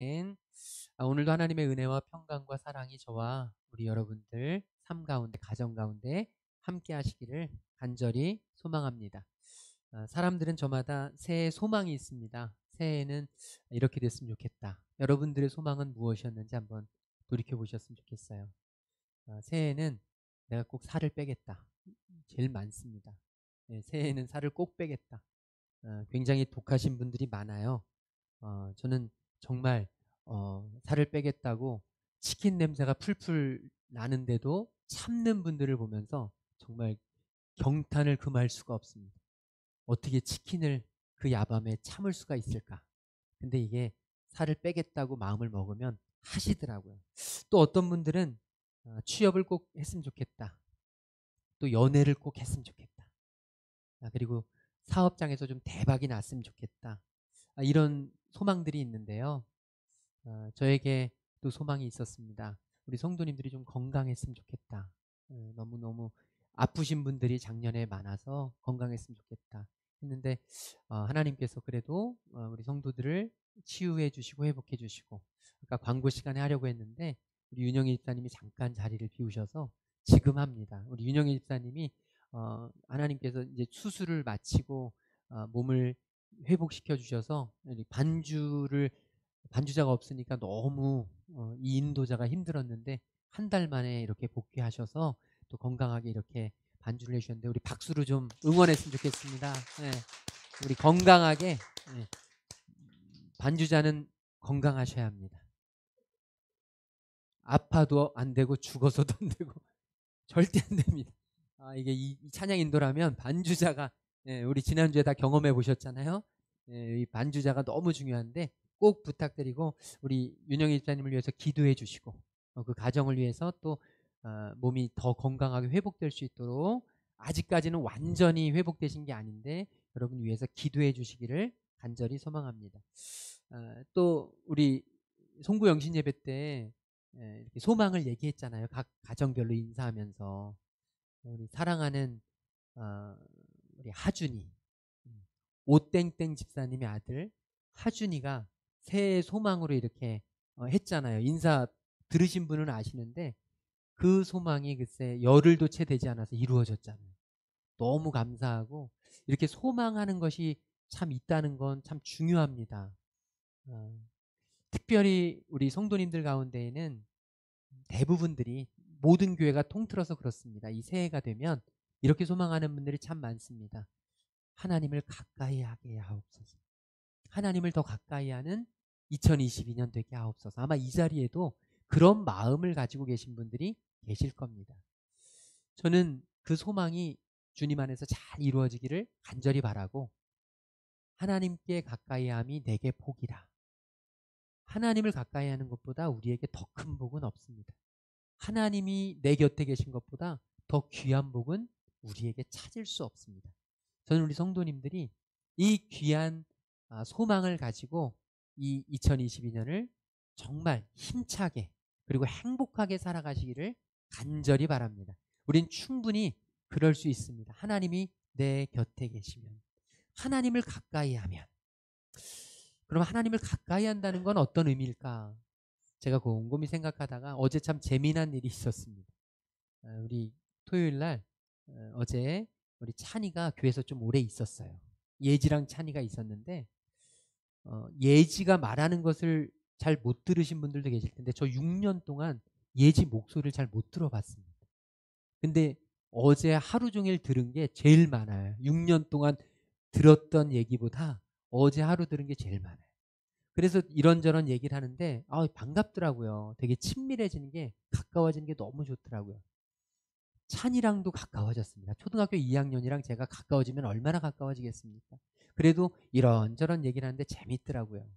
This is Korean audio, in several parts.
아멘. 오늘도 하나님의 은혜와 평강과 사랑이 저와 우리 여러분들 삶 가운데, 가정 가운데 함께 하시기를 간절히 소망합니다. 사람들은 저마다 새해 소망이 있습니다. 새해에는 이렇게 됐으면 좋겠다. 여러분들의 소망은 무엇이었는지 한번 돌이켜 보셨으면 좋겠어요. 새해에는 내가 꼭 살을 빼겠다. 제일 많습니다. 네, 새해에는 살을 꼭 빼겠다. 굉장히 독하신 분들이 많아요. 저는 정말 살을 빼겠다고 치킨 냄새가 풀풀 나는데도 참는 분들을 보면서 정말 경탄을 금할 수가 없습니다. 어떻게 치킨을 그 야밤에 참을 수가 있을까? 근데 이게 살을 빼겠다고 마음을 먹으면 하시더라고요. 또 어떤 분들은 취업을 꼭 했으면 좋겠다. 또 연애를 꼭 했으면 좋겠다. 그리고 사업장에서 좀 대박이 났으면 좋겠다. 이런 소망들이 있는데요. 저에게 또 소망이 있었습니다. 우리 성도님들이 좀 건강했으면 좋겠다. 너무너무 아프신 분들이 작년에 많아서 건강했으면 좋겠다 했는데 하나님께서 그래도 우리 성도들을 치유해 주시고 회복해 주시고, 아까 광고 시간에 하려고 했는데 우리 윤영희 집사님이 잠깐 자리를 비우셔서 지금 합니다. 우리 윤영희 집사님이 하나님께서 이제 수술을 마치고 몸을 회복시켜 주셔서 반주자가 없으니까 너무 이 인도자가 힘들었는데 한 달 만에 이렇게 복귀하셔서 또 건강하게 이렇게 반주를 해주셨는데 우리 박수로 좀 응원했으면 좋겠습니다. 네. 우리 건강하게, 네. 반주자는 건강하셔야 합니다. 아파도 안 되고 죽어서도 안 되고 절대 안 됩니다. 이게 이 찬양 인도라면 반주자가, 우리 지난주에 다 경험해 보셨잖아요. 이 반주자가 너무 중요한데 꼭 부탁드리고 우리 윤영희 집사님을 위해서 기도해 주시고 그 가정을 위해서 또 몸이 더 건강하게 회복될 수 있도록, 아직까지는 완전히 회복되신 게 아닌데 여러분 위해서 기도해 주시기를 간절히 소망합니다. 또 우리 송구 영신 예배 때 이렇게 소망을 얘기했잖아요. 각 가정별로 인사하면서 우리 사랑하는 어, 우리 하준이, 오땡땡 집사님의 아들 하준이가 새해 소망으로 이렇게 했잖아요. 인사 들으신 분은 아시는데 그 소망이 글쎄 열흘도 채 되지 않아서 이루어졌잖아요. 너무 감사하고 이렇게 소망하는 것이 참 있다는 건 참 중요합니다. 어, 특별히 우리 성도님들 가운데에는 대부분들이, 모든 교회가 통틀어서 그렇습니다. 이 새해가 되면 이렇게 소망하는 분들이 참 많습니다. 하나님을 가까이 하게 하옵소서. 하나님을 더 가까이 하는 2022년 되게 하옵소서. 아마 이 자리에도 그런 마음을 가지고 계신 분들이 계실 겁니다. 저는 그 소망이 주님 안에서 잘 이루어지기를 간절히 바라고, 하나님께 가까이 함이 내게 복이라. 하나님을 가까이 하는 것보다 우리에게 더 큰 복은 없습니다. 하나님이 내 곁에 계신 것보다 더 귀한 복은 우리에게 찾을 수 없습니다. 저는 우리 성도님들이 이 귀한 소망을 가지고 이 2022년을 정말 힘차게 그리고 행복하게 살아가시기를 간절히 바랍니다. 우린 충분히 그럴 수 있습니다. 하나님이 내 곁에 계시면, 하나님을 가까이 하면. 그럼 하나님을 가까이 한다는 건 어떤 의미일까? 제가 곰곰이 생각하다가 어제 참 재미난 일이 있었습니다. 우리 토요일 날 어제 우리 찬이가 교회에서 좀 오래 있었어요. 예지랑 찬이가 있었는데 예지가 말하는 것을 잘 못 들으신 분들도 계실 텐데 저 6년 동안 예지 목소리를 잘 못 들어봤습니다. 근데 어제 하루 종일 들은 게 제일 많아요. 6년 동안 들었던 얘기보다 어제 하루 들은 게 제일 많아요. 그래서 이런저런 얘기를 하는데 반갑더라고요. 되게 친밀해지는 게, 가까워지는 게 너무 좋더라고요. 찬이랑도 가까워졌습니다. 초등학교 2학년이랑 제가 가까워지면 얼마나 가까워지겠습니까? 그래도 이런저런 얘기를 하는데 재밌더라고요.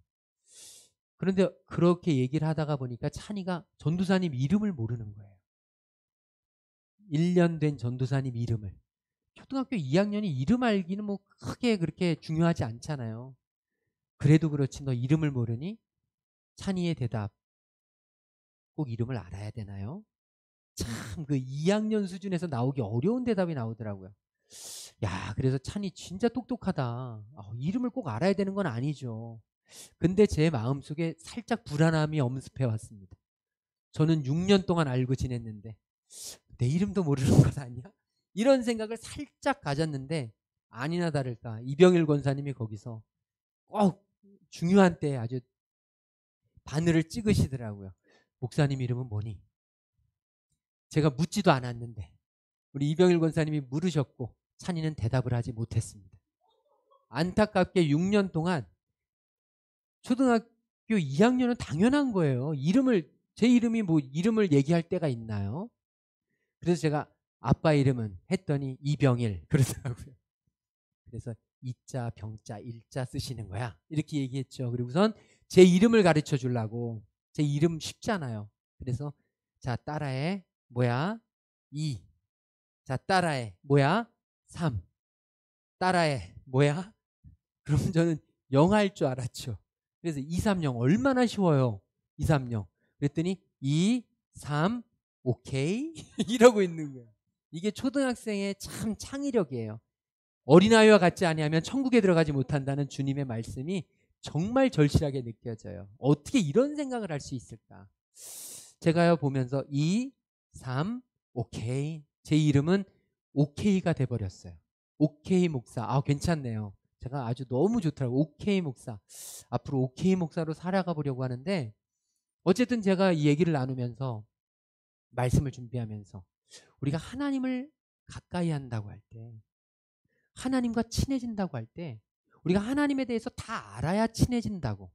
그런데 그렇게 얘기를 하다가 보니까 찬이가 전도사님 이름을 모르는 거예요. 1년 된 전도사님 이름을. 초등학교 2학년이 이름 알기는 뭐 크게 그렇게 중요하지 않잖아요. 그래도 그렇지 너 이름을 모르니? 찬이의 대답, 꼭 이름을 알아야 되나요? 참 그 2학년 수준에서 나오기 어려운 대답이 나오더라고요. 야, 그래서 찬이 진짜 똑똑하다. 이름을 꼭 알아야 되는 건 아니죠. 근데 제 마음속에 살짝 불안함이 엄습해 왔습니다. 저는 6년 동안 알고 지냈는데 내 이름도 모르는 것 아니야? 이런 생각을 살짝 가졌는데 아니나 다를까 이병일 권사님이 거기서 꼭 중요한 때에 아주 바늘을 찍으시더라고요. 목사님 이름은 뭐니? 제가 묻지도 않았는데 우리 이병일 권사님이 물으셨고 찬이는 대답을 하지 못했습니다. 안타깝게 6년 동안 초등학교 2학년은 당연한 거예요. 제 이름이 뭐 이름을 얘기할 때가 있나요? 그래서 제가 아빠 이름은 했더니 이병일 그러더라고요. 그래서 이자 병자 일자 쓰시는 거야 이렇게 얘기했죠. 그리고 우선 제 이름을 가르쳐 주려고 제 이름 쉽잖아요. 그래서 자 따라해 뭐야 2, 자 따라해 뭐야 3, 따라해 뭐야 그럼 저는 0 할 줄 알았죠. 그래서 2, 3, 0 얼마나 쉬워요. 2, 3, 0 그랬더니 2, 3 오케이 이러고 있는 거예요. 이게 초등학생의 참 창의력이에요. 어린아이와 같지 아니하면 천국에 들어가지 못한다는 주님의 말씀이 정말 절실하게 느껴져요. 어떻게 이런 생각을 할 수 있을까? 제가요 보면서 2, 3, 오케이. 제 이름은 오케이가 돼버렸어요. 오케이 목사. 아 괜찮네요. 제가 아주 너무 좋더라고요. 오케이 목사. 앞으로 오케이 목사로 살아가 보려고 하는데 어쨌든 제가 이 얘기를 나누면서 말씀을 준비하면서 우리가 하나님을 가까이 한다고 할 때 하나님과 친해진다고 할 때 우리가 하나님에 대해서 다 알아야 친해진다고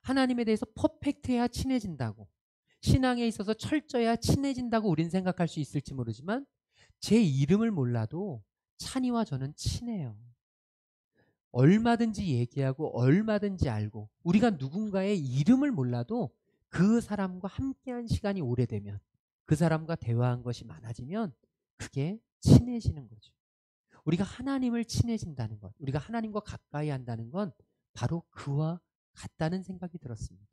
하나님에 대해서 퍼펙트해야 친해진다고 신앙에 있어서 철저해야 친해진다고 우린 생각할 수 있을지 모르지만 제 이름을 몰라도 찬이와 저는 친해요. 얼마든지 얘기하고 얼마든지 알고 우리가 누군가의 이름을 몰라도 그 사람과 함께한 시간이 오래되면 그 사람과 대화한 것이 많아지면 그게 친해지는 거죠. 우리가 하나님을 친해진다는 것, 우리가 하나님과 가까이 한다는 건 바로 그와 같다는 생각이 들었습니다.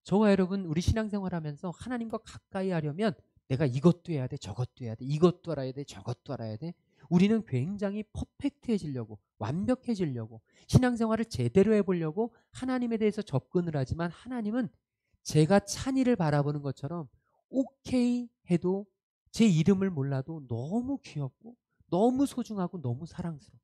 저와 여러분 우리 신앙생활하면서 하나님과 가까이 하려면 내가 이것도 해야 돼, 저것도 해야 돼, 이것도 알아야 돼, 저것도 알아야 돼. 우리는 굉장히 퍼펙트해지려고 완벽해지려고 신앙생활을 제대로 해보려고 하나님에 대해서 접근을 하지만 하나님은 제가 찬이를 바라보는 것처럼 오케이 해도 제 이름을 몰라도 너무 귀엽고 너무 소중하고 너무 사랑스러워.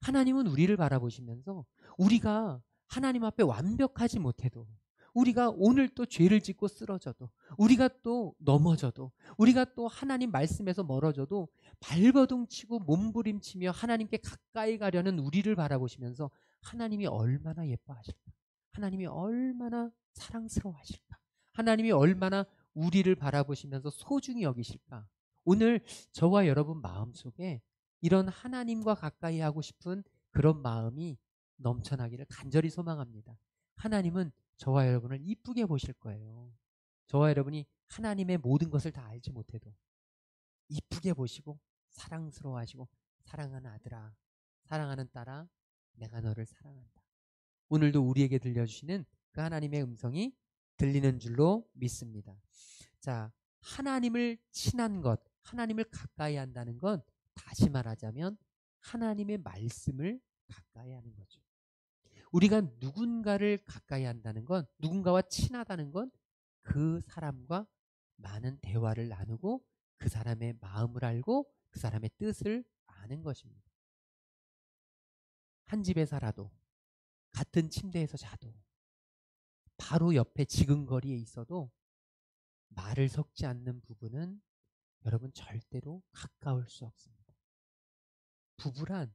하나님은 우리를 바라보시면서 우리가 하나님 앞에 완벽하지 못해도 우리가 오늘 또 죄를 짓고 쓰러져도 우리가 또 넘어져도 우리가 또 하나님 말씀에서 멀어져도 발버둥치고 몸부림치며 하나님께 가까이 가려는 우리를 바라보시면서 하나님이 얼마나 예뻐하실까? 하나님이 얼마나 사랑스러워하실까? 하나님이 얼마나 우리를 바라보시면서 소중히 여기실까? 오늘 저와 여러분 마음속에 이런 하나님과 가까이 하고 싶은 그런 마음이 넘쳐나기를 간절히 소망합니다. 하나님은 저와 여러분을 이쁘게 보실 거예요. 저와 여러분이 하나님의 모든 것을 다 알지 못해도 이쁘게 보시고 사랑스러워하시고 사랑하는 아들아, 사랑하는 딸아, 내가 너를 사랑한다. 오늘도 우리에게 들려주시는 그 하나님의 음성이 들리는 줄로 믿습니다. 자, 하나님을 친한 것, 하나님을 가까이 한다는 건 다시 말하자면 하나님의 말씀을 가까이 하는 거죠. 우리가 누군가를 가까이 한다는 건 누군가와 친하다는 건 그 사람과 많은 대화를 나누고 그 사람의 마음을 알고 그 사람의 뜻을 아는 것입니다. 한 집에 살아도 같은 침대에서 자도 바로 옆에 지근거리에 있어도 말을 섞지 않는 부부는 여러분 절대로 가까울 수 없습니다. 부부란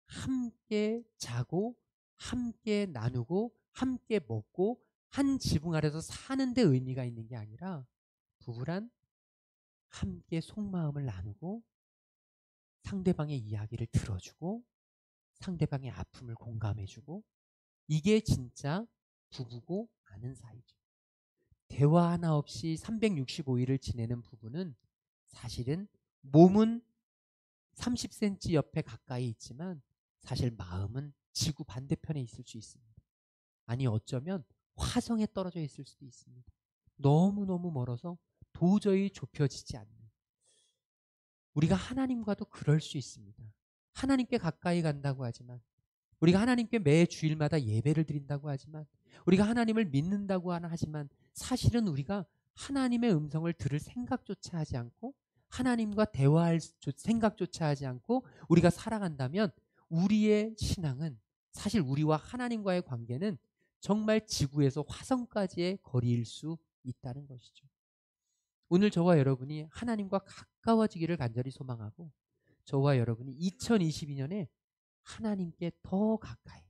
함께 자고 함께 나누고 함께 먹고 한 지붕 아래서 사는 데 의미가 있는 게 아니라 부부란 함께 속마음을 나누고 상대방의 이야기를 들어주고 상대방의 아픔을 공감해주고 이게 진짜 부부고 아는 사이죠. 대화 하나 없이 365일을 지내는 부부는 사실은 몸은 30cm 옆에 가까이 있지만 사실 마음은 지구 반대편에 있을 수 있습니다. 아니 어쩌면 화성에 떨어져 있을 수도 있습니다. 너무너무 멀어서 도저히 좁혀지지 않는 우리가 하나님과도 그럴 수 있습니다. 하나님께 가까이 간다고 하지만 우리가 하나님께 매 주일마다 예배를 드린다고 하지만, 우리가 하나님을 믿는다고 하지만, 사실은 우리가 하나님의 음성을 들을 생각조차 하지 않고, 하나님과 대화할 생각조차 하지 않고 우리가 살아간다면, 우리의 신앙은, 사실 우리와 하나님과의 관계는 정말 지구에서 화성까지의 거리일 수 있다는 것이죠. 오늘 저와 여러분이 하나님과 가까워지기를 간절히 소망하고, 저와 여러분이 2022년에 하나님께 더 가까이,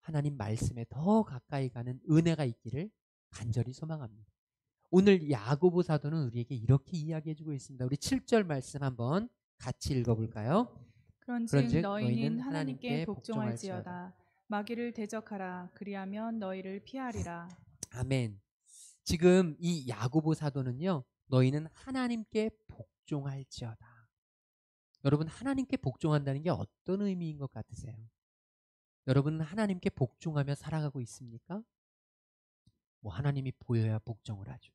하나님 말씀에 더 가까이 가는 은혜가 있기를 간절히 소망합니다. 오늘 야고보 사도는 우리에게 이렇게 이야기해주고 있습니다. 우리 7절 말씀 한번 같이 읽어볼까요? 그런즉 너희는 하나님께 복종할지어다. 마귀를 대적하라. 그리하면 너희를 피하리라. 아멘. 지금 이 야고보 사도는요, 너희는 하나님께 복종할지어다. 여러분, 하나님께 복종한다는 게 어떤 의미인 것 같으세요? 여러분은 하나님께 복종하며 살아가고 있습니까? 하나님이 보여야 복종을 하죠.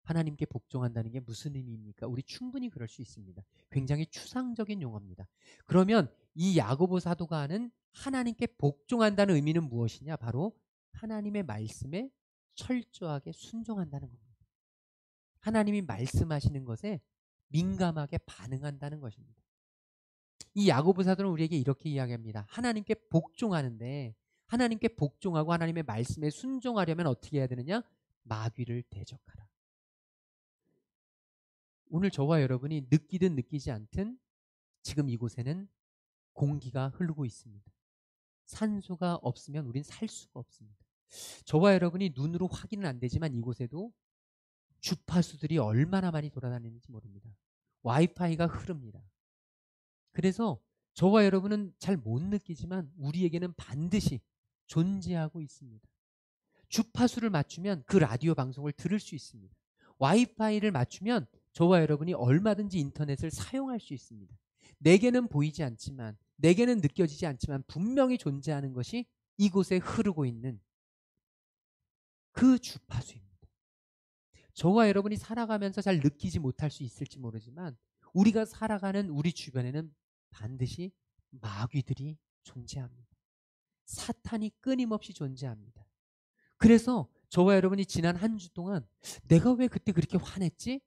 하나님께 복종한다는 게 무슨 의미입니까? 우리 충분히 그럴 수 있습니다. 굉장히 추상적인 용어입니다. 그러면 이 야고보 사도가 하는 하나님께 복종한다는 의미는 무엇이냐? 바로 하나님의 말씀에 철저하게 순종한다는 겁니다. 하나님이 말씀하시는 것에 민감하게 반응한다는 것입니다. 이 야고보 사도는 우리에게 이렇게 이야기합니다. 하나님께 복종하는데, 하나님께 복종하고 하나님의 말씀에 순종하려면 어떻게 해야 되느냐? 마귀를 대적하라. 오늘 저와 여러분이 느끼든 느끼지 않든 지금 이곳에는 공기가 흐르고 있습니다. 산소가 없으면 우린 살 수가 없습니다. 저와 여러분이 눈으로 확인은 안 되지만 이곳에도 주파수들이 얼마나 많이 돌아다니는지 모릅니다. 와이파이가 흐릅니다. 그래서 저와 여러분은 잘 못 느끼지만 우리에게는 반드시 존재하고 있습니다. 주파수를 맞추면 그 라디오 방송을 들을 수 있습니다. 와이파이를 맞추면 저와 여러분이 얼마든지 인터넷을 사용할 수 있습니다. 내게는 보이지 않지만, 내게는 느껴지지 않지만 분명히 존재하는 것이 이곳에 흐르고 있는 그 주파수입니다. 저와 여러분이 살아가면서 잘 느끼지 못할 수 있을지 모르지만 우리가 살아가는 우리 주변에는 반드시 마귀들이 존재합니다. 사탄이 끊임없이 존재합니다. 그래서 저와 여러분이 지난 한 주 동안 내가 왜 그때 그렇게 화냈지?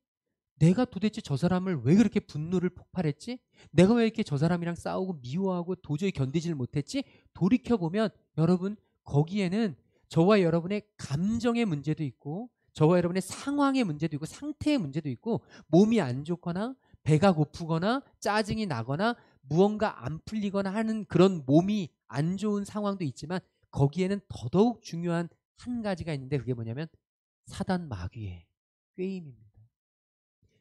내가 도대체 저 사람을 왜 그렇게 분노를 폭발했지? 내가 왜 이렇게 저 사람이랑 싸우고 미워하고 도저히 견디질 못했지? 돌이켜보면 여러분, 거기에는 저와 여러분의 감정의 문제도 있고, 저와 여러분의 상황의 문제도 있고, 상태의 문제도 있고, 몸이 안 좋거나 배가 고프거나 짜증이 나거나 무언가 안 풀리거나 하는 그런 몸이 안 좋은 상황도 있지만, 거기에는 더더욱 중요한 한 가지가 있는데, 그게 뭐냐면 사단 마귀의 꾀임입니다.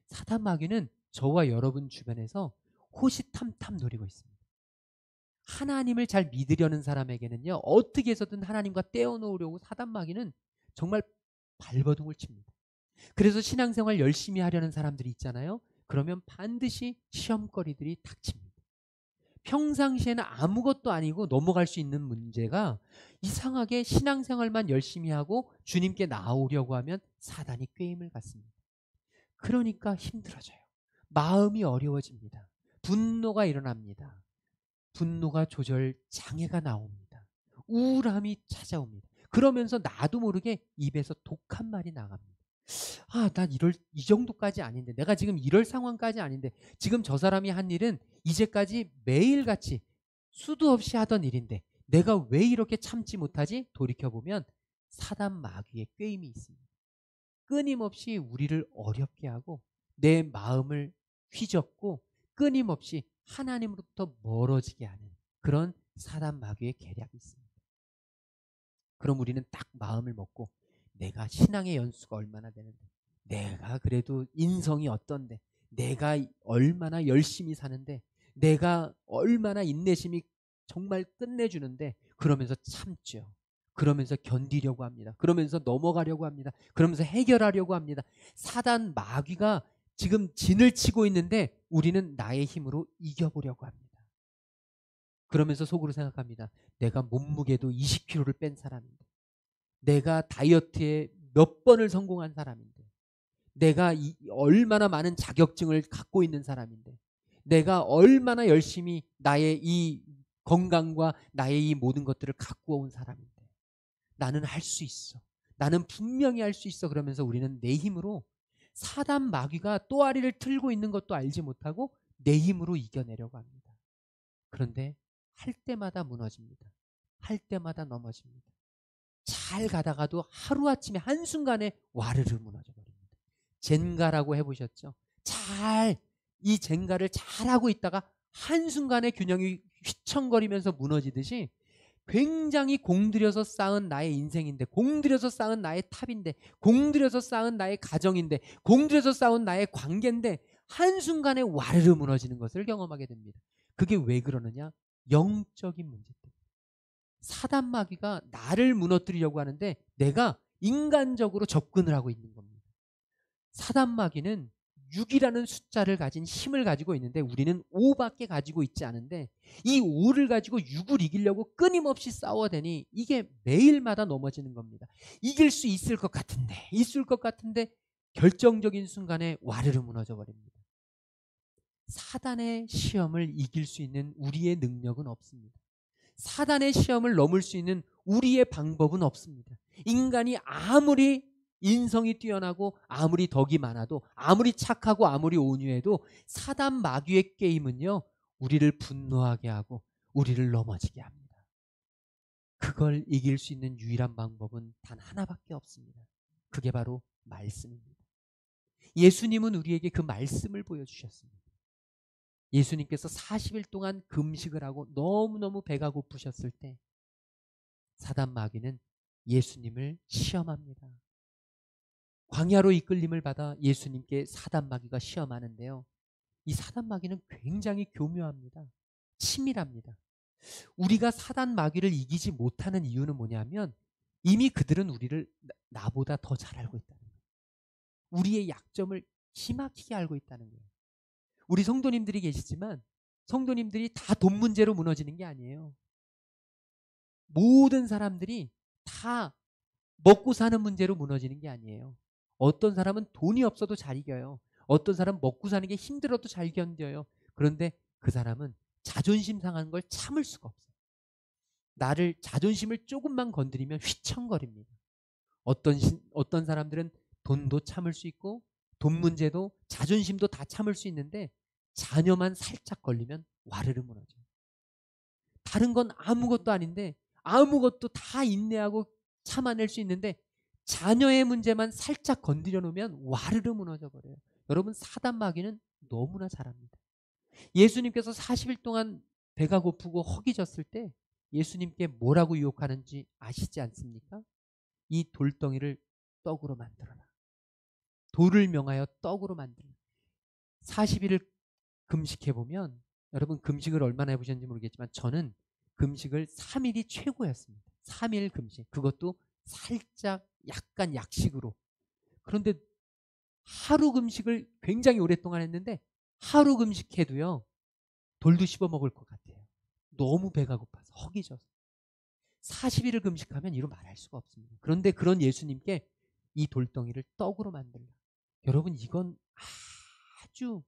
사단 마귀는 저와 여러분 주변에서 호시탐탐 노리고 있습니다. 하나님을 잘 믿으려는 사람에게는요, 어떻게 해서든 하나님과 떼어놓으려고 사단 마귀는 정말 발버둥을 칩니다. 그래서 신앙생활 열심히 하려는 사람들이 있잖아요. 그러면 반드시 시험거리들이 닥칩니다. 평상시에는 아무것도 아니고 넘어갈 수 있는 문제가 이상하게 신앙생활만 열심히 하고 주님께 나오려고 하면 사단이 꾀임을 갖습니다. 그러니까 힘들어져요. 마음이 어려워집니다. 분노가 일어납니다. 분노가 조절 장애가 나옵니다. 우울함이 찾아옵니다. 그러면서 나도 모르게 입에서 독한 말이 나갑니다. 난 이 정도까지 아닌데, 내가 지금 이럴 상황까지 아닌데, 지금 저 사람이 한 일은 이제까지 매일같이 수도 없이 하던 일인데 내가 왜 이렇게 참지 못하지? 돌이켜보면 사단 마귀의 꾀임이 있습니다. 끊임없이 우리를 어렵게 하고 내 마음을 휘젓고 끊임없이 하나님으로부터 멀어지게 하는 그런 사단 마귀의 계략이 있습니다. 그럼 우리는 딱 마음을 먹고, 내가 신앙의 연수가 얼마나 되는데, 내가 그래도 인성이 어떤데, 내가 얼마나 열심히 사는데, 내가 얼마나 인내심이 정말 끝내주는데, 그러면서 참죠. 그러면서 견디려고 합니다. 그러면서 넘어가려고 합니다. 그러면서 해결하려고 합니다. 사단 마귀가 지금 진을 치고 있는데 우리는 나의 힘으로 이겨보려고 합니다. 그러면서 속으로 생각합니다. 내가 몸무게도 20kg를 뺀 사람인데, 내가 다이어트에 몇 번을 성공한 사람인데, 내가 얼마나 많은 자격증을 갖고 있는 사람인데, 내가 얼마나 열심히 나의 이 건강과 나의 이 모든 것들을 갖고 온 사람인데 나는 할 수 있어. 나는 분명히 할 수 있어. 그러면서 우리는 내 힘으로 사단 마귀가 또아리를 틀고 있는 것도 알지 못하고 내 힘으로 이겨내려고 합니다. 그런데 할 때마다 무너집니다. 할 때마다 넘어집니다. 잘 가다가도 하루아침에 한순간에 와르르 무너져 버립니다. 젠가라고 해보셨죠? 이 젠가를 잘하고 있다가 한순간에 균형이 휘청거리면서 무너지듯이 굉장히 공들여서 쌓은 나의 인생인데, 공들여서 쌓은 나의 탑인데, 공들여서 쌓은 나의 가정인데, 공들여서 쌓은 나의 관계인데 한순간에 와르르 무너지는 것을 경험하게 됩니다. 그게 왜 그러느냐? 영적인 문제 때문에. 사단 마귀가 나를 무너뜨리려고 하는데 내가 인간적으로 접근을 하고 있는 겁니다. 사단 마귀는 6이라는 숫자를 가진 힘을 가지고 있는데 우리는 5밖에 가지고 있지 않은데 이 5를 가지고 6을 이기려고 끊임없이 싸워대니 이게 매일마다 넘어지는 겁니다. 이길 수 있을 것 같은데 결정적인 순간에 와르르 무너져 버립니다. 사단의 시험을 이길 수 있는 우리의 능력은 없습니다. 사단의 시험을 넘을 수 있는 우리의 방법은 없습니다. 인간이 아무리 인성이 뛰어나고 아무리 덕이 많아도 아무리 착하고 아무리 온유해도 사단 마귀의 게임은요, 우리를 분노하게 하고 우리를 넘어지게 합니다. 그걸 이길 수 있는 유일한 방법은 단 하나밖에 없습니다. 그게 바로 말씀입니다. 예수님은 우리에게 그 말씀을 보여주셨습니다. 예수님께서 40일 동안 금식을 하고 너무너무 배가 고프셨을 때 사단 마귀는 예수님을 시험합니다. 광야로 이끌림을 받아 예수님께 사단 마귀가 시험하는데요. 이 사단 마귀는 굉장히 교묘합니다. 치밀합니다. 우리가 사단 마귀를 이기지 못하는 이유는 뭐냐면 이미 그들은 우리를 나보다 더 잘 알고 있다는 거예요. 우리의 약점을 기막히게 알고 있다는 거예요. 우리 성도님들이 계시지만 성도님들이 다 돈 문제로 무너지는 게 아니에요. 모든 사람들이 다 먹고 사는 문제로 무너지는 게 아니에요. 어떤 사람은 돈이 없어도 잘 이겨요. 어떤 사람은 먹고 사는 게 힘들어도 잘 견뎌요. 그런데 그 사람은 자존심 상하는 걸 참을 수가 없어요. 나를 자존심을 조금만 건드리면 휘청거립니다. 어떤 사람들은 돈도 참을 수 있고 돈 문제도 자존심도 다 참을 수 있는데 자녀만 살짝 걸리면 와르르 무너져요. 다른 건 아무것도 아닌데 아무것도 다 인내하고 참아낼 수 있는데 자녀의 문제만 살짝 건드려 놓으면 와르르 무너져 버려요. 여러분, 사단 마귀는 너무나 잘합니다. 예수님께서 40일 동안 배가 고프고 허기졌을 때 예수님께 뭐라고 유혹하는지 아시지 않습니까? 이 돌덩이를 떡으로 만들어라. 돌을 명하여 떡으로 만들어라. 40일을 금식해보면, 여러분 금식을 얼마나 해보셨는지 모르겠지만 저는 금식을 3일이 최고였습니다. 3일 금식. 그것도 살짝 약간 약식으로. 그런데 하루 금식을 굉장히 오랫동안 했는데 하루 금식해도요, 돌도 씹어 먹을 것 같아요. 너무 배가 고파서 허기져서. 40일을 금식하면 이루 말할 수가 없습니다. 그런데 그런 예수님께 이 돌덩이를 떡으로 만들라. 여러분, 이건 아주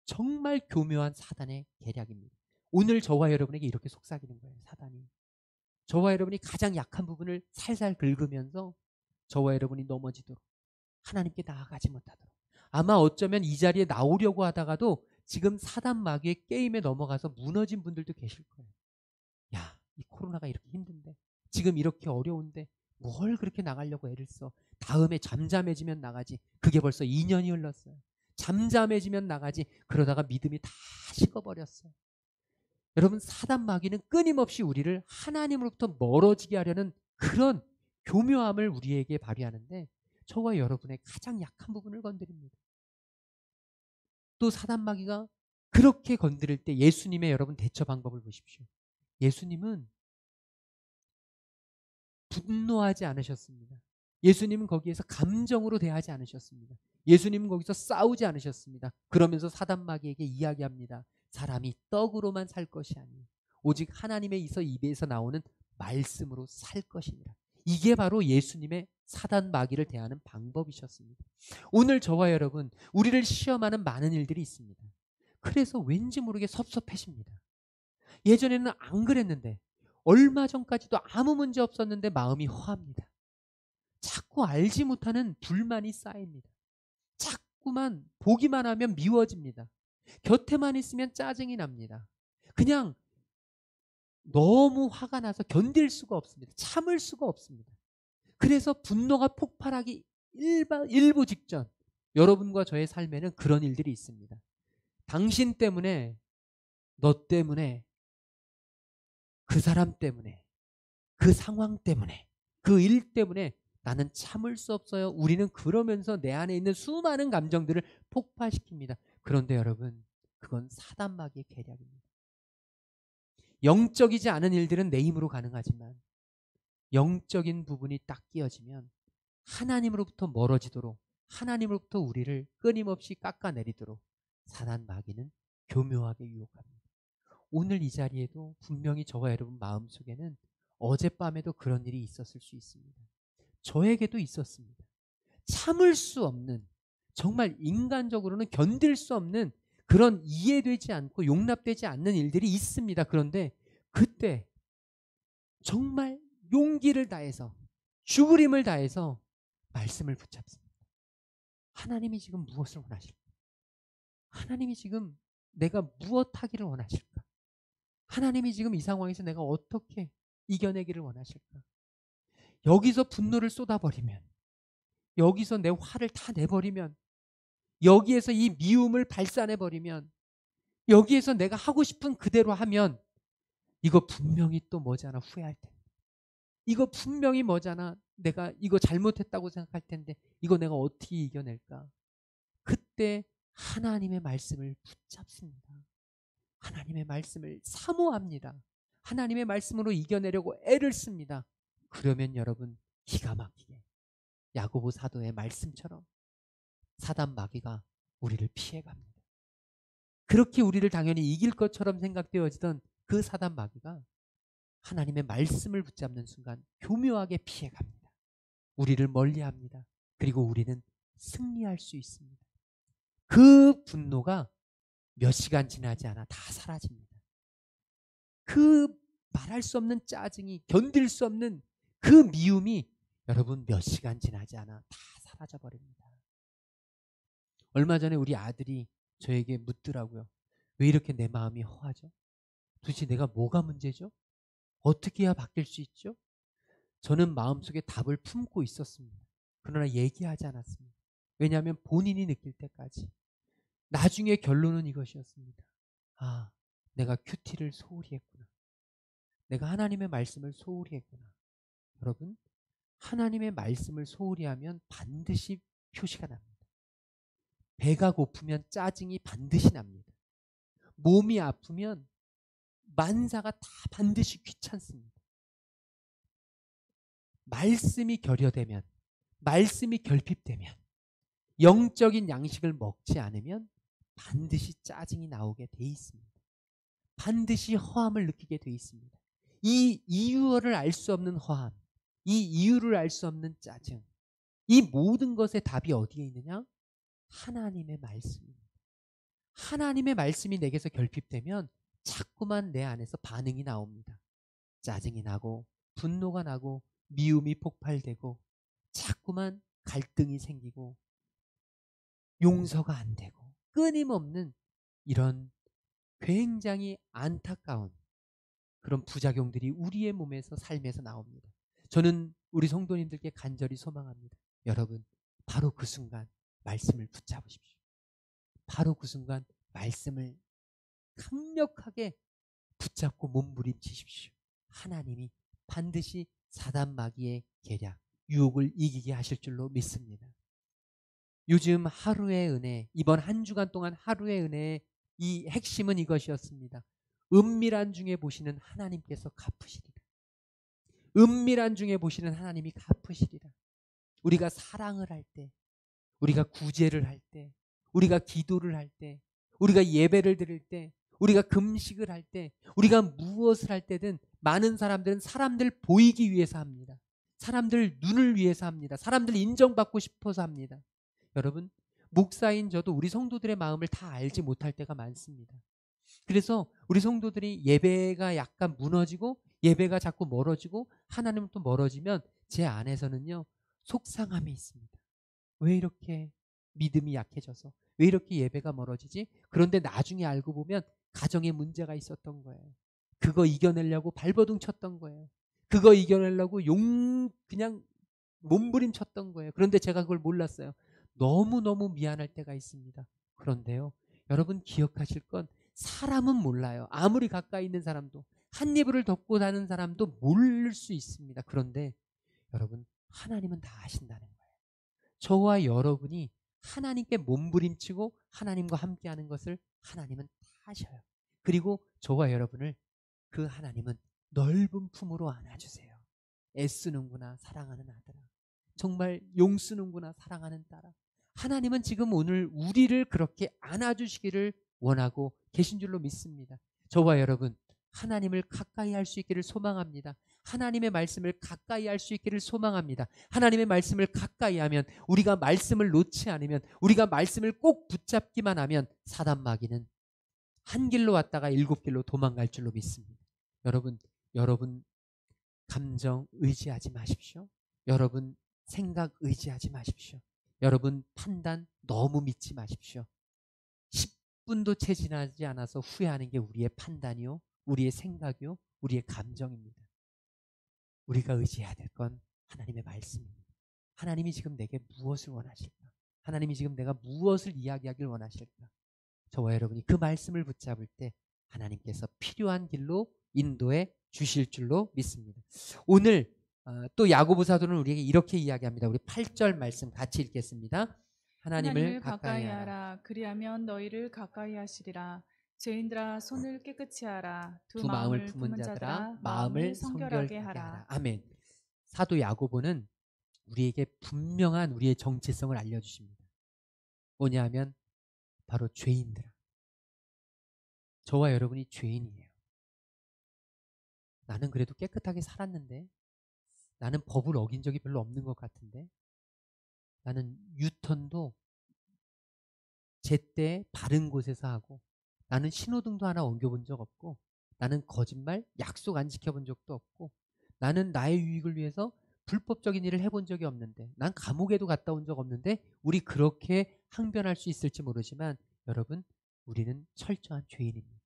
정말 교묘한 사단의 계략입니다. 오늘 저와 여러분에게 이렇게 속삭이는 거예요. 사단이. 저와 여러분이 가장 약한 부분을 살살 긁으면서 저와 여러분이 넘어지도록, 하나님께 나아가지 못하도록, 아마 어쩌면 이 자리에 나오려고 하다가도 지금 사단 마귀의 게임에 넘어가서 무너진 분들도 계실 거예요. 야, 이 코로나가 이렇게 힘든데, 지금 이렇게 어려운데 뭘 그렇게 나가려고 애를 써. 다음에 잠잠해지면 나가지. 그게 벌써 2년이 흘렀어요. 잠잠해지면 나가지. 그러다가 믿음이 다 식어버렸어요. 여러분, 사단 마귀는 끊임없이 우리를 하나님으로부터 멀어지게 하려는 그런 교묘함을 우리에게 발휘하는데 저와 여러분의 가장 약한 부분을 건드립니다. 또 사단 마귀가 그렇게 건드릴 때 예수님의 여러분 대처 방법을 보십시오. 예수님은 분노하지 않으셨습니다. 예수님은 거기에서 감정으로 대하지 않으셨습니다. 예수님은 거기서 싸우지 않으셨습니다. 그러면서 사단 마귀에게 이야기합니다. 사람이 떡으로만 살 것이 아니에요. 오직 하나님의 입에서 나오는 말씀으로 살 것이니라. 이게 바로 예수님의 사단 마귀를 대하는 방법이셨습니다. 오늘 저와 여러분, 우리를 시험하는 많은 일들이 있습니다. 그래서 왠지 모르게 섭섭해집니다. 예전에는 안 그랬는데 얼마 전까지도 아무 문제 없었는데 마음이 허합니다. 자꾸 알지 못하는 불만이 쌓입니다. 자꾸만 보기만 하면 미워집니다. 곁에만 있으면 짜증이 납니다. 그냥 너무 화가 나서 견딜 수가 없습니다. 참을 수가 없습니다. 그래서 분노가 폭발하기 일부 직전 여러분과 저의 삶에는 그런 일들이 있습니다. 당신 때문에, 너 때문에, 그 사람 때문에, 그 상황 때문에, 그 일 때문에 나는 참을 수 없어요. 우리는 그러면서 내 안에 있는 수많은 감정들을 폭발시킵니다. 그런데 여러분, 그건 사단마귀의 계략입니다. 영적이지 않은 일들은 내 힘으로 가능하지만 영적인 부분이 딱 끼어지면 하나님으로부터 멀어지도록, 하나님으로부터 우리를 끊임없이 깎아내리도록 사단마귀는 교묘하게 유혹합니다. 오늘 이 자리에도 분명히 저와 여러분 마음속에는 어젯밤에도 그런 일이 있었을 수 있습니다. 저에게도 있었습니다. 참을 수 없는, 정말 인간적으로는 견딜 수 없는 그런 이해되지 않고 용납되지 않는 일들이 있습니다. 그런데 그때 정말 용기를 다해서, 죽을 힘을 다해서 말씀을 붙잡습니다. 하나님이 지금 무엇을 원하실까? 하나님이 지금 내가 무엇 하기를 원하실까? 하나님이 지금 이 상황에서 내가 어떻게 이겨내기를 원하실까? 여기서 분노를 쏟아버리면, 여기서 내 화를 다 내버리면, 여기에서 이 미움을 발산해버리면, 여기에서 내가 하고 싶은 그대로 하면 이거 분명히 또 머지않아 후회할 텐데, 이거 분명히 머지않아 내가 이거 잘못했다고 생각할 텐데 이거 내가 어떻게 이겨낼까? 그때 하나님의 말씀을 붙잡습니다. 하나님의 말씀을 사모합니다. 하나님의 말씀으로 이겨내려고 애를 씁니다. 그러면 여러분, 기가 막히게 야고보 사도의 말씀처럼 사단 마귀가 우리를 피해갑니다. 그렇게 우리를 당연히 이길 것처럼 생각되어지던 그 사단 마귀가 하나님의 말씀을 붙잡는 순간 교묘하게 피해갑니다. 우리를 멀리합니다. 그리고 우리는 승리할 수 있습니다. 그 분노가 몇 시간 지나지 않아 다 사라집니다. 그 말할 수 없는 짜증이, 견딜 수 없는 그 미움이 여러분 몇 시간 지나지 않아 다 사라져 버립니다. 얼마 전에 우리 아들이 저에게 묻더라고요. 왜 이렇게 내 마음이 허하죠? 도대체 내가 뭐가 문제죠? 어떻게 해야 바뀔 수 있죠? 저는 마음속에 답을 품고 있었습니다. 그러나 얘기하지 않았습니다. 왜냐하면 본인이 느낄 때까지. 나중에 결론은 이것이었습니다. 아, 내가 큐티를 소홀히 했구나. 내가 하나님의 말씀을 소홀히 했구나. 여러분, 하나님의 말씀을 소홀히 하면 반드시 표시가 납니다. 배가 고프면 짜증이 반드시 납니다. 몸이 아프면 만사가 다 반드시 귀찮습니다. 말씀이 결여되면, 말씀이 결핍되면, 영적인 양식을 먹지 않으면 반드시 짜증이 나오게 돼 있습니다. 반드시 허함을 느끼게 돼 있습니다. 이 이유를 알 수 없는 허함, 이 이유를 알 수 없는 짜증, 이 모든 것의 답이 어디에 있느냐? 하나님의 말씀입니다. 하나님의 말씀이 내게서 결핍되면 자꾸만 내 안에서 반응이 나옵니다. 짜증이 나고 분노가 나고 미움이 폭발되고 자꾸만 갈등이 생기고 용서가 안 되고 끊임없는 이런 굉장히 안타까운 그런 부작용들이 우리의 몸에서 삶에서 나옵니다. 저는 우리 성도님들께 간절히 소망합니다. 여러분, 바로 그 순간 말씀을 붙잡으십시오. 바로 그 순간 말씀을 강력하게 붙잡고 몸부림치십시오. 하나님이 반드시 사단 마귀의 계략, 유혹을 이기게 하실 줄로 믿습니다. 요즘 하루의 은혜, 이번 한 주간 동안 하루의 은혜의 이 핵심은 이것이었습니다. 은밀한 중에 보시는 하나님께서 갚으시리라. 은밀한 중에 보시는 하나님이 갚으시리라. 우리가 사랑을 할 때, 우리가 구제를 할 때, 우리가 기도를 할 때, 우리가 예배를 드릴 때, 우리가 금식을 할 때, 우리가 무엇을 할 때든 많은 사람들은 사람들 보이기 위해서 합니다. 사람들 눈을 위해서 합니다. 사람들 인정받고 싶어서 합니다. 여러분, 목사인 저도 우리 성도들의 마음을 다 알지 못할 때가 많습니다. 그래서 우리 성도들이 예배가 약간 무너지고 예배가 자꾸 멀어지고 하나님부터 멀어지면 제 안에서는요, 속상함이 있습니다. 왜 이렇게 믿음이 약해져서, 왜 이렇게 예배가 멀어지지? 그런데 나중에 알고 보면 가정에 문제가 있었던 거예요. 그거 이겨내려고 발버둥 쳤던 거예요. 그거 이겨내려고 그냥 몸부림쳤던 거예요. 그런데 제가 그걸 몰랐어요. 너무너무 미안할 때가 있습니다. 그런데요, 여러분 기억하실 건, 사람은 몰라요. 아무리 가까이 있는 사람도, 한 이불을 덮고 사는 사람도 모를 수 있습니다. 그런데 여러분, 하나님은 다 아신다는 거예요. 저와 여러분이 하나님께 몸부림치고 하나님과 함께하는 것을 하나님은 다 아셔요. 그리고 저와 여러분을 그 하나님은 넓은 품으로 안아주세요. 애쓰는구나 사랑하는 아들아, 정말 용쓰는구나 사랑하는 딸아. 하나님은 지금 오늘 우리를 그렇게 안아주시기를 원하고 계신 줄로 믿습니다. 저와 여러분, 하나님을 가까이 할 수 있기를 소망합니다. 하나님의 말씀을 가까이 할 수 있기를 소망합니다. 하나님의 말씀을 가까이 하면, 우리가 말씀을 놓지 않으면, 우리가 말씀을 꼭 붙잡기만 하면 사단 마귀는 한 길로 왔다가 7길로 도망갈 줄로 믿습니다. 여러분 감정 의지하지 마십시오. 여러분 생각 의지하지 마십시오. 여러분 판단 너무 믿지 마십시오. 10분도 채 지나지 않아서 후회하는 게 우리의 판단이요, 우리의 생각이요, 우리의 감정입니다. 우리가 의지해야 될 건 하나님의 말씀입니다. 하나님이 지금 내게 무엇을 원하실까? 하나님이 지금 내가 무엇을 이야기하길 원하실까? 저와 여러분이 그 말씀을 붙잡을 때 하나님께서 필요한 길로 인도해 주실 줄로 믿습니다. 오늘 또 야고보 사도는 우리에게 이렇게 이야기합니다. 우리 8절 말씀 같이 읽겠습니다. 하나님을 가까이 하라. 그리하면 너희를 가까이 하시리라. 죄인들아 손을 깨끗이 하라. 두 마음을 품은 자들아 마음을 성결하게 하라. 아멘. 사도 야고보는 우리에게 분명한 우리의 정체성을 알려주십니다. 뭐냐 하면 바로 죄인들아. 저와 여러분이 죄인이에요. 나는 그래도 깨끗하게 살았는데, 나는 법을 어긴 적이 별로 없는 것 같은데, 나는 유턴도 제때 바른 곳에서 하고, 나는 신호등도 하나 옮겨본 적 없고, 나는 거짓말, 약속 안 지켜본 적도 없고, 나는 나의 유익을 위해서 불법적인 일을 해본 적이 없는데, 난 감옥에도 갔다 온 적 없는데, 우리 그렇게 항변할 수 있을지 모르지만 여러분, 우리는 철저한 죄인입니다.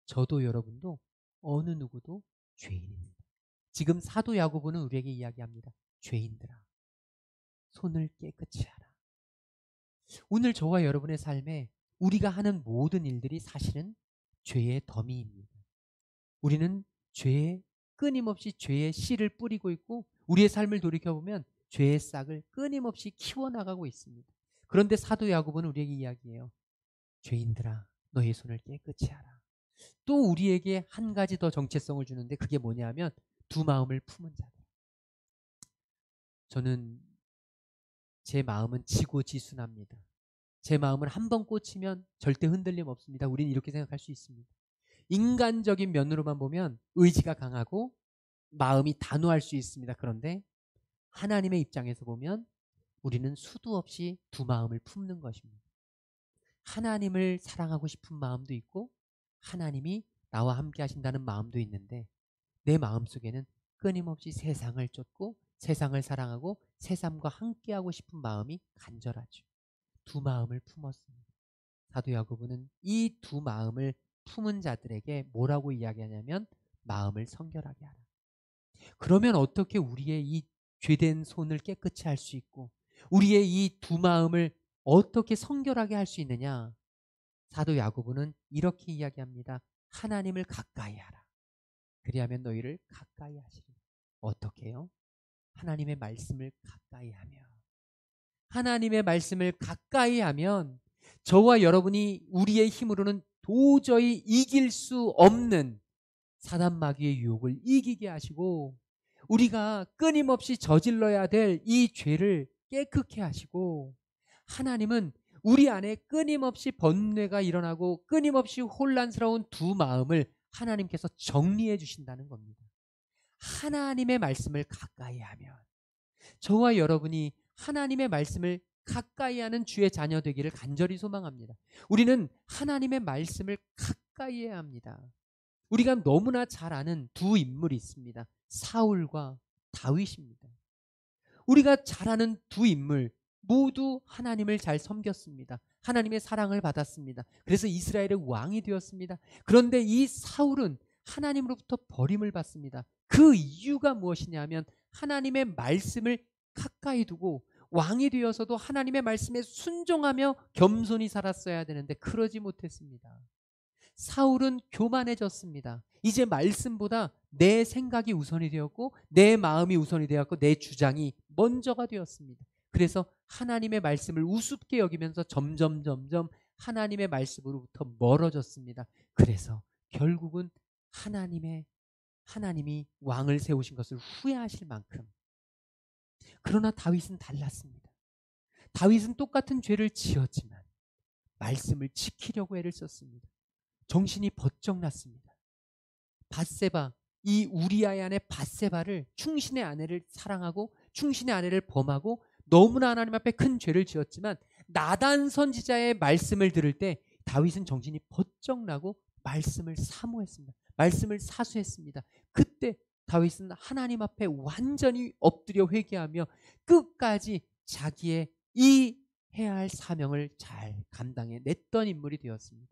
저도 여러분도 어느 누구도 죄인입니다. 지금 사도 야고보는 우리에게 이야기합니다. 죄인들아, 손을 깨끗이 하라. 오늘 저와 여러분의 삶에 우리가 하는 모든 일들이 사실은 죄의 더미입니다. 우리는 끊임없이 죄의 씨를 뿌리고 있고, 우리의 삶을 돌이켜보면 죄의 싹을 끊임없이 키워나가고 있습니다. 그런데 사도 야고보는 우리에게 이야기해요. 죄인들아, 너의 손을 깨끗이 하라. 또 우리에게 한 가지 더 정체성을 주는데, 그게 뭐냐 하면 두 마음을 품은 자들. 저는 제 마음은 지고지순합니다. 제 마음은 한 번 꽂히면 절대 흔들림 없습니다. 우리는 이렇게 생각할 수 있습니다. 인간적인 면으로만 보면 의지가 강하고 마음이 단호할 수 있습니다. 그런데 하나님의 입장에서 보면 우리는 수도 없이 두 마음을 품는 것입니다. 하나님을 사랑하고 싶은 마음도 있고, 하나님이 나와 함께 하신다는 마음도 있는데, 내 마음속에는 끊임없이 세상을 쫓고 세상을 사랑하고 세상과 함께하고 싶은 마음이 간절하죠. 두 마음을 품었습니다. 사도 야고보는 이 두 마음을 품은 자들에게 뭐라고 이야기하냐면 마음을 성결하게 하라. 그러면 어떻게 우리의 이 죄된 손을 깨끗이 할 수 있고, 우리의 이 두 마음을 어떻게 성결하게 할 수 있느냐? 사도 야고보는 이렇게 이야기합니다. 하나님을 가까이 하라. 그리하면 너희를 가까이 하시리라. 어떻게 해요? 하나님의 말씀을 가까이 하면, 하나님의 말씀을 가까이 하면 저와 여러분이 우리의 힘으로는 도저히 이길 수 없는 사단 마귀의 유혹을 이기게 하시고, 우리가 끊임없이 저질러야 될 이 죄를 깨끗게 하시고, 하나님은 우리 안에 끊임없이 번뇌가 일어나고 끊임없이 혼란스러운 두 마음을 하나님께서 정리해 주신다는 겁니다. 하나님의 말씀을 가까이 하면, 저와 여러분이 하나님의 말씀을 가까이 하는 주의 자녀 되기를 간절히 소망합니다. 우리는 하나님의 말씀을 가까이 해야 합니다. 우리가 너무나 잘 아는 두 인물이 있습니다. 사울과 다윗입니다. 우리가 잘 아는 두 인물 모두 하나님을 잘 섬겼습니다. 하나님의 사랑을 받았습니다. 그래서 이스라엘의 왕이 되었습니다. 그런데 이 사울은 하나님으로부터 버림을 받습니다. 그 이유가 무엇이냐면 하나님의 말씀을 가까이 두고 왕이 되어서도 하나님의 말씀에 순종하며 겸손히 살았어야 되는데 그러지 못했습니다. 사울은 교만해졌습니다. 이제 말씀보다 내 생각이 우선이 되었고 내 마음이 우선이 되었고 내 주장이 먼저가 되었습니다. 그래서 하나님의 말씀을 우습게 여기면서 점점 하나님의 말씀으로부터 멀어졌습니다. 그래서 결국은 하나님이 왕을 세우신 것을 후회하실 만큼. 그러나 다윗은 달랐습니다. 다윗은 똑같은 죄를 지었지만 말씀을 지키려고 애를 썼습니다. 정신이 번쩍 났습니다. 밧세바, 이 우리아의 아내 밧세바를 충신의 아내를 사랑하고 충신의 아내를 범하고 너무나 하나님 앞에 큰 죄를 지었지만 나단 선지자의 말씀을 들을 때 다윗은 정신이 번쩍 나고 말씀을 사모했습니다. 말씀을 사수했습니다. 그때 다윗은 하나님 앞에 완전히 엎드려 회개하며 끝까지 자기의 이 해야 할 사명을 잘 감당해냈던 인물이 되었습니다.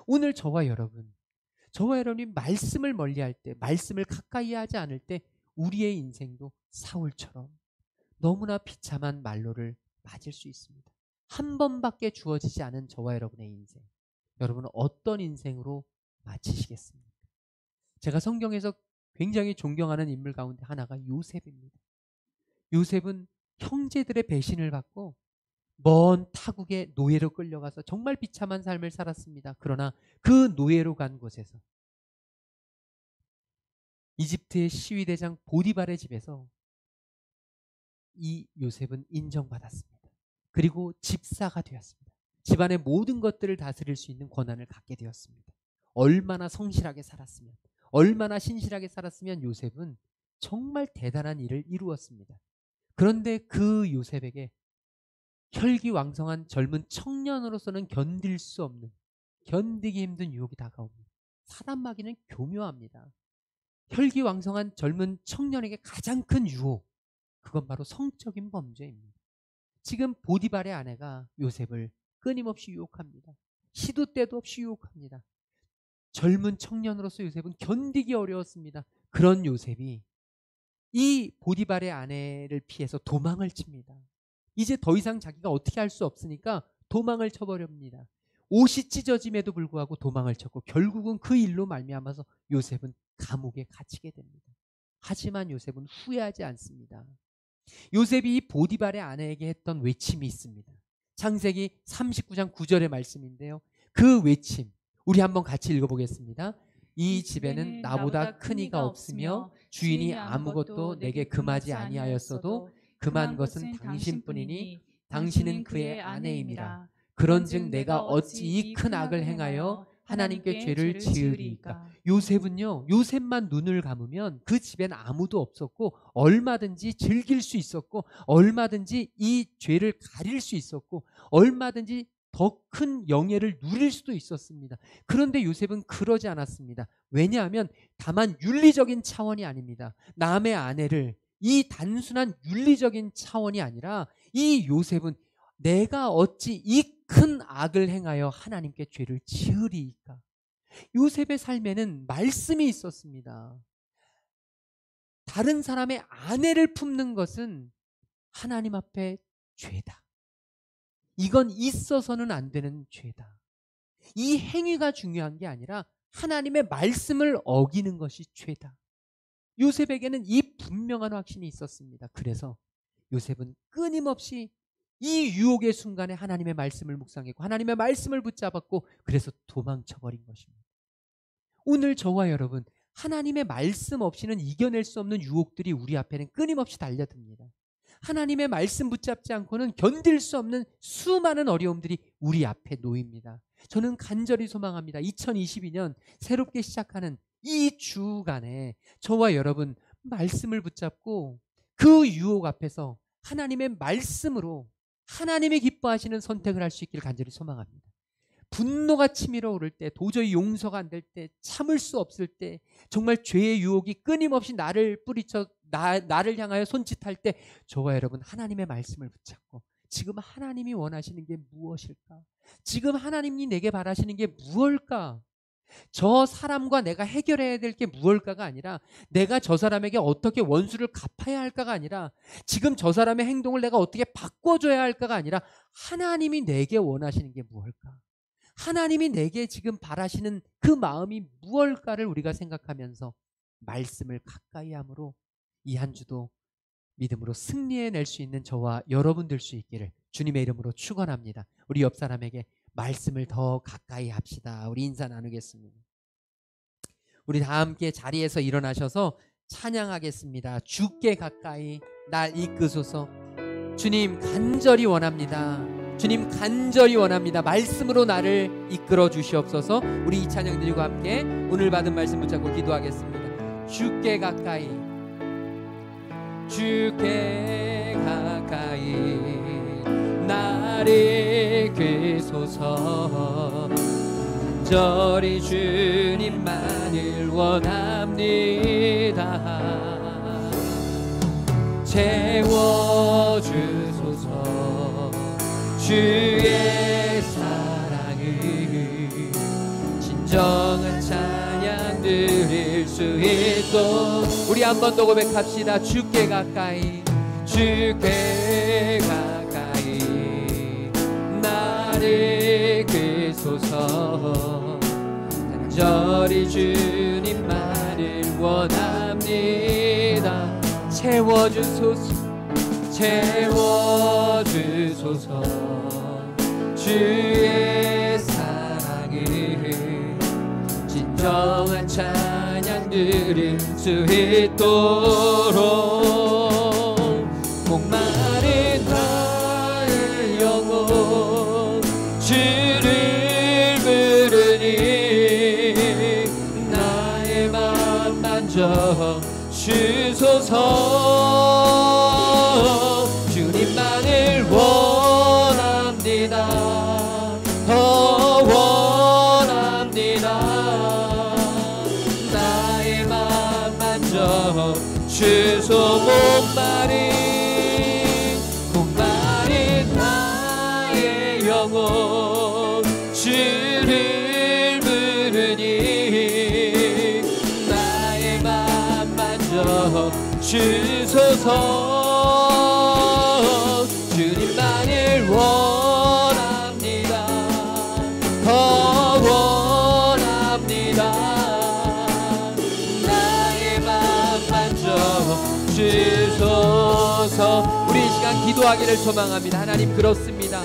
오늘 저와 여러분이 말씀을 멀리할 때, 말씀을 가까이 하지 않을 때 우리의 인생도 사울처럼 너무나 비참한 말로를 맞을 수 있습니다. 한 번밖에 주어지지 않은 저와 여러분의 인생, 여러분은 어떤 인생으로 마치시겠습니까? 제가 성경에서 굉장히 존경하는 인물 가운데 하나가 요셉입니다. 요셉은 형제들의 배신을 받고 먼 타국의 노예로 끌려가서 정말 비참한 삶을 살았습니다. 그러나 그 노예로 간 곳에서 이집트의 시위대장 보디발의 집에서 이 요셉은 인정받았습니다. 그리고 집사가 되었습니다. 집안의 모든 것들을 다스릴 수 있는 권한을 갖게 되었습니다. 얼마나 성실하게 살았으면, 얼마나 신실하게 살았으면 요셉은 정말 대단한 일을 이루었습니다. 그런데 그 요셉에게 혈기왕성한 젊은 청년으로서는 견딜 수 없는, 견디기 힘든 유혹이 다가옵니다. 사단마귀는 교묘합니다. 혈기왕성한 젊은 청년에게 가장 큰 유혹, 그건 바로 성적인 범죄입니다. 지금 보디발의 아내가 요셉을 끊임없이 유혹합니다. 시도 때도 없이 유혹합니다. 젊은 청년으로서 요셉은 견디기 어려웠습니다. 그런 요셉이 이 보디발의 아내를 피해서 도망을 칩니다. 이제 더 이상 자기가 어떻게 할 수 없으니까 도망을 쳐버립니다. 옷이 찢어짐에도 불구하고 도망을 쳤고 결국은 그 일로 말미암아서 요셉은 감옥에 갇히게 됩니다. 하지만 요셉은 후회하지 않습니다. 요셉이 이 보디발의 아내에게 했던 외침이 있습니다. 창세기 39장 9절의 말씀인데요. 그 외침 우리 한번 같이 읽어보겠습니다. 이 집에는 나보다 큰 이가 없으며 주인이 아무것도 내게 금하지 아니하였어도 금한 것은 당신뿐이니 당신은 그의 아내임이라. 그런즉 내가 어찌 이 큰 악을 행하여 하나님께 죄를 지으리이까. 요셉만 눈을 감으면 그 집엔 아무도 없었고 얼마든지 즐길 수 있었고 얼마든지 이 죄를 가릴 수 있었고 얼마든지 더 큰 영예를 누릴 수도 있었습니다. 그런데 요셉은 그러지 않았습니다. 왜냐하면 다만 윤리적인 차원이 아닙니다. 남의 아내를 이 단순한 윤리적인 차원이 아니라 이 요셉은 내가 어찌 이 큰 악을 행하여 하나님께 죄를 지으리이까. 요셉의 삶에는 말씀이 있었습니다. 다른 사람의 아내를 품는 것은 하나님 앞에 죄다. 이건 있어서는 안 되는 죄다. 이 행위가 중요한 게 아니라 하나님의 말씀을 어기는 것이 죄다. 요셉에게는 이 분명한 확신이 있었습니다. 그래서 요셉은 끊임없이 이 유혹의 순간에 하나님의 말씀을 묵상했고 하나님의 말씀을 붙잡았고 그래서 도망쳐버린 것입니다. 오늘 저와 여러분, 하나님의 말씀 없이는 이겨낼 수 없는 유혹들이 우리 앞에는 끊임없이 달려듭니다. 하나님의 말씀 붙잡지 않고는 견딜 수 없는 수많은 어려움들이 우리 앞에 놓입니다. 저는 간절히 소망합니다. 2022년 새롭게 시작하는 이 주간에 저와 여러분 말씀을 붙잡고 그 유혹 앞에서 하나님의 말씀으로 하나님이 기뻐하시는 선택을 할 수 있기를 간절히 소망합니다. 분노가 치밀어 오를 때, 도저히 용서가 안 될 때, 참을 수 없을 때, 정말 죄의 유혹이 끊임없이 나를 뿌리쳐 나를 향하여 손짓할 때, 저와 여러분 하나님의 말씀을 붙잡고 지금 하나님이 원하시는 게 무엇일까? 지금 하나님이 내게 바라시는 게 무엇일까? 저 사람과 내가 해결해야 될 게 무엇일까가 아니라, 내가 저 사람에게 어떻게 원수를 갚아야 할까가 아니라, 지금 저 사람의 행동을 내가 어떻게 바꿔줘야 할까가 아니라, 하나님이 내게 원하시는 게 무엇일까? 하나님이 내게 지금 바라시는 그 마음이 무엇일까를 우리가 생각하면서 말씀을 가까이 함으로 이 한 주도 믿음으로 승리해낼 수 있는 저와 여러분 될 수 있기를 주님의 이름으로 축원합니다. 우리 옆 사람에게 말씀을 더 가까이 합시다. 우리 인사 나누겠습니다. 우리 다 함께 자리에서 일어나셔서 찬양하겠습니다. 주께 가까이 날 이끄소서. 주님 간절히 원합니다. 주님 간절히 원합니다. 말씀으로 나를 이끌어 주시옵소서. 우리 이 찬양 드리고 함께 오늘 받은 말씀 붙잡고 기도하겠습니다. 주께 가까이, 주께 가까이 나를 이끌소서. 간절히 주님만을 원합니다. 채워주소서. 주의 사랑을 진정한 찬양 드릴 수 있도록 우리 한 번 더 고백합시다. 주께 가까이, 주께 가까이 나를 이끌소서. 간절히 주님만을 원합니다. 채워주소서. 채워주소서. 주의 사랑을 진정한 찬양 드릴 수 있도록 목마른 나의 영혼 주를 부르니 나의 맘 만져 주소서. 주님만을 원합니다. 더 원합니다. 나의 맘 만져 주소. 목마른 나의 영혼 주를 부르니 나의 맘 만져 주소서. 주님만을 원합니다. 더 원합니다. 나의 맘 만져 주소서. 우리 이 시간 기도하기를 소망합니다. 하나님, 그렇습니다.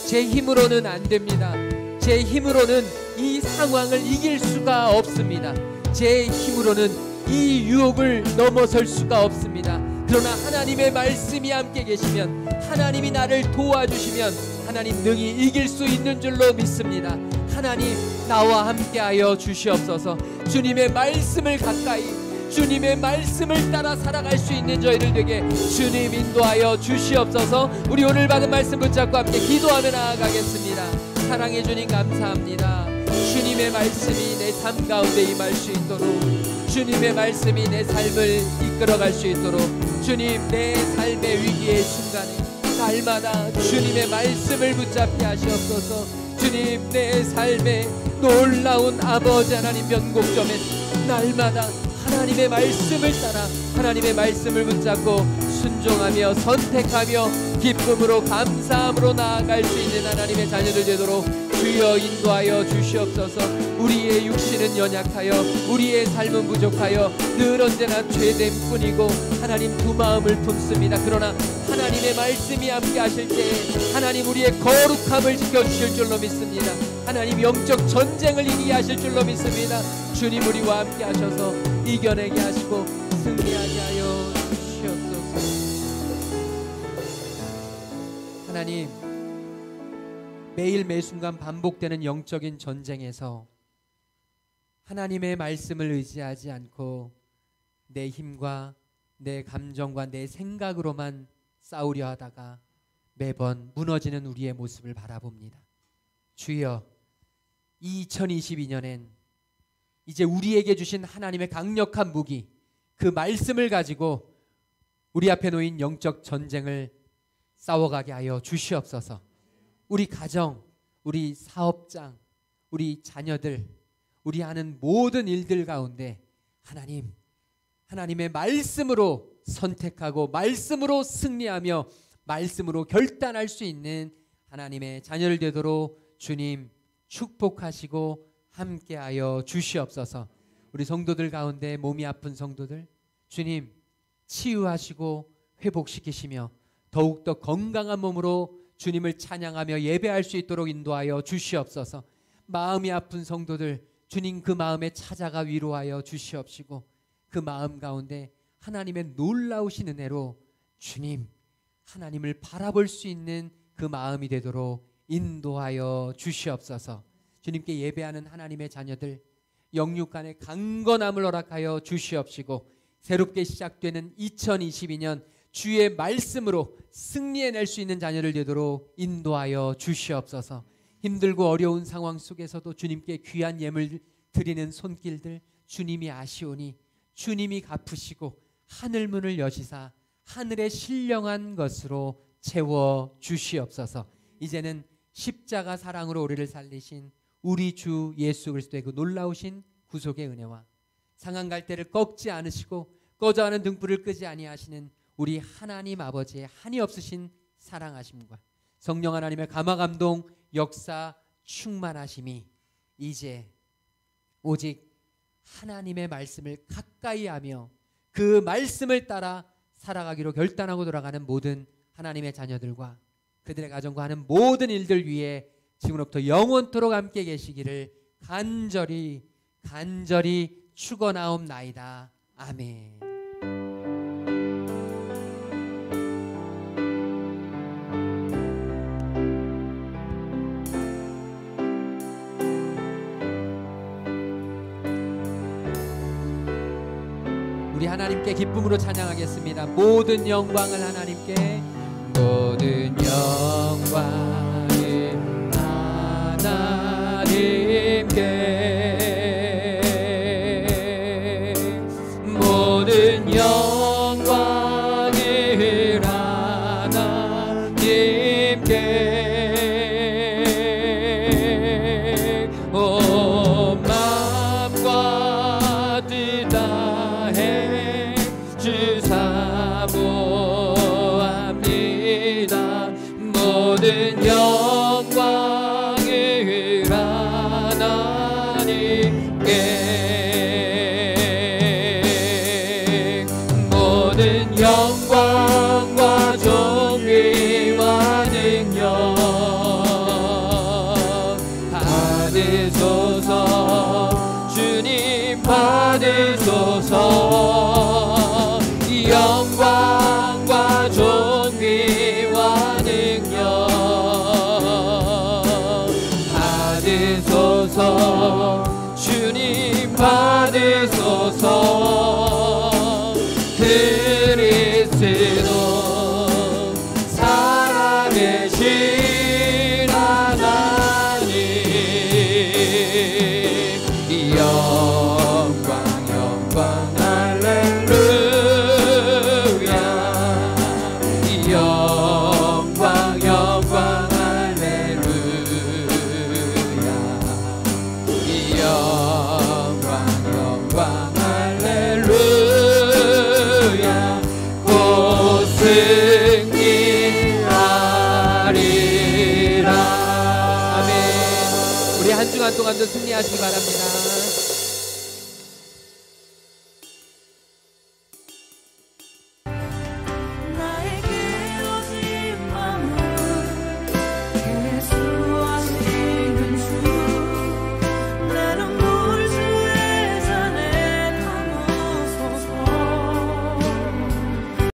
제 힘으로는 안 됩니다. 제 힘으로는 이 상황을 이길 수가 없습니다. 제 힘으로는 이 유혹을 넘어설 수가 없습니다. 그러나 하나님의 말씀이 함께 계시면, 하나님이 나를 도와주시면 하나님 능히 이길 수 있는 줄로 믿습니다. 하나님, 나와 함께하여 주시옵소서. 주님의 말씀을 가까이, 주님의 말씀을 따라 살아갈 수 있는 저희들 되게 주님 인도하여 주시옵소서. 우리 오늘 받은 말씀 붙잡고 함께 기도하며 나아가겠습니다. 사랑해 주님 감사합니다. 주님의 말씀이 내 삶 가운데 임할 수 있도록, 주님의 말씀이 내 삶을 이끌어갈 수 있도록, 주님 내 삶의 위기의 순간에 날마다 주님의 말씀을 붙잡게 하시옵소서. 주님 내 삶의 놀라운 아버지 하나님 변곡점에서 날마다 하나님의 말씀을 따라 하나님의 말씀을 붙잡고 순종하며 선택하며 기쁨으로 감사함으로 나아갈 수 있는 하나님의 자녀들 되도록 주여 인도하여 주시옵소서. 우리의 육신은 연약하여 우리의 삶은 부족하여 늘 언제나 죄됨 뿐이고 하나님 두 마음을 품습니다. 그러나 하나님의 말씀이 함께 하실 때 하나님 우리의 거룩함을 지켜주실 줄로 믿습니다. 하나님 영적 전쟁을 이기게 하실 줄로 믿습니다. 주님 우리와 함께 하셔서 이겨내게 하시고 승리하게 하여 주시옵소서. 하나님, 매일 매순간 반복되는 영적인 전쟁에서 하나님의 말씀을 의지하지 않고 내 힘과 내 감정과 내 생각으로만 싸우려 하다가 매번 무너지는 우리의 모습을 바라봅니다. 주여, 이 2022년엔 이제 우리에게 주신 하나님의 강력한 무기, 그 말씀을 가지고 우리 앞에 놓인 영적 전쟁을 싸워가게 하여 주시옵소서. 우리 가정, 우리 사업장, 우리 자녀들, 우리 하는 모든 일들 가운데 하나님의 말씀으로 선택하고 말씀으로 승리하며 말씀으로 결단할 수 있는 하나님의 자녀를 되도록 주님 축복하시고 함께하여 주시옵소서. 우리 성도들 가운데 몸이 아픈 성도들 주님 치유하시고 회복시키시며 더욱더 건강한 몸으로 주님을 찬양하며 예배할 수 있도록 인도하여 주시옵소서. 마음이 아픈 성도들 주님 그 마음에 찾아가 위로하여 주시옵시고 그 마음 가운데 하나님의 놀라우신 은혜로 주님 하나님을 바라볼 수 있는 그 마음이 되도록 인도하여 주시옵소서. 주님께 예배하는 하나님의 자녀들 영육 간의 강건함을 허락하여 주시옵시고 새롭게 시작되는 2022년 주의 말씀으로 승리해낼 수 있는 자녀를 되도록 인도하여 주시옵소서. 힘들고 어려운 상황 속에서도 주님께 귀한 예물 드리는 손길들 주님이 아시오니 주님이 갚으시고 하늘문을 여시사 하늘의 신령한 것으로 채워 주시옵소서. 이제는 십자가 사랑으로 우리를 살리신 우리 주 예수 그리스도의 그 놀라우신 구속의 은혜와 상한 갈대를 꺾지 않으시고 꺼져가는 등불을 끄지 아니하시는 우리 하나님 아버지의 한이 없으신 사랑하심과 성령 하나님의 감화감동 역사 충만하심이 이제 오직 하나님의 말씀을 가까이 하며 그 말씀을 따라 살아가기로 결단하고 돌아가는 모든 하나님의 자녀들과 그들의 가정과 하는 모든 일들 위해 지금부터 영원토록 함께 계시기를 간절히 축원하옵나이다. 아멘. 우리 하나님께 기쁨으로 찬양하겠습니다. 모든 영광을 하나님께, 모든 영광을 하나님께, 모든 영광을 하나님께, 온 마음과 뜻 다해 주 사모합니다. 모든 영광을 하나님께, 모든 영광과 존귀와 능력 받으소서. 주님 받으소서. 영광과 존귀와 능력 받으소서. 주님 받으소서. 그리스도 살아계신 하나님, 영광 할렐루야, 영광 할렐루야, 영광 할렐루야. 곧 승리하리라. 아멘. 우리 한 주간 동안도 승리하시기 바랍니다.